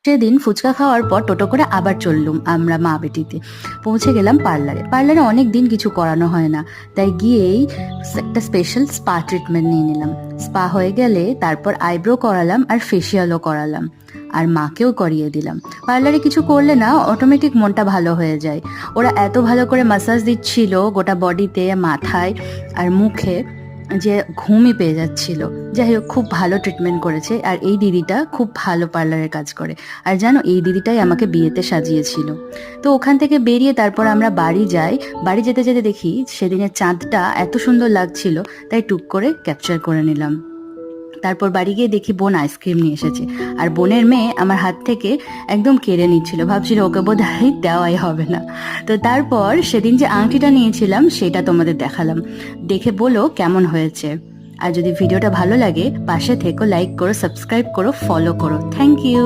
সেদিন ফুচকা খাওয়ার পর টোটো করে আবার চললুম আমরা মা বেটিতে। পৌঁছে গেলাম পার্লারে। পার্লারে অনেক দিন কিছু করানো হয় না, তাই গিয়েই একটা স্পেশাল স্পা ট্রিটমেন্ট নিয়ে নিলাম। স্পা হয়ে গেলে তারপর আইব্রো করালাম আর ফেসিয়ালও করালাম, আর মাকেও করিয়ে দিলাম। পার্লারে কিছু করলে না অটোমেটিক মনটা ভালো হয়ে যায়। ওরা এত ভালো করে ম্যাসাজ দিচ্ছিল গোটা বডিতে, মাথায় আর মুখে, যে ঘুমই পেয়ে যাচ্ছিল। যাই হোক, খুব ভালো ট্রিটমেন্ট করেছে। আর এই দিদিটা খুব ভালো পার্লারের কাজ করে। আর জানো, এই দিদিটাই আমাকে বিয়েতে সাজিয়েছিল। তো ওখান থেকে বেরিয়ে তারপর আমরা বাড়ি যাই। বাড়ি যেতে যেতে দেখি সেদিনের চাঁদটা এত সুন্দর লাগছিল, তাই টুক করে ক্যাপচার করে নিলাম। তারপর বাড়ি গিয়ে দেখি বোন আইসক্রিম নিয়ে এসেছে, আর বোনের মেয়ে আমার হাত থেকে একদম কেড়ে নিচ্ছিল। ভাবছিল ওকে বোধহয় দেওয়াই হবে না। তো তারপর সেদিন যে আংটিটা নিয়েছিলাম সেটা তোমাদের দেখালাম, দেখে বলো কেমন হয়েছে। আর যদি ভিডিওটা ভালো লাগে পাশে থেকো, লাইক করো, সাবস্ক্রাইব করো, ফলো করো। Thank you.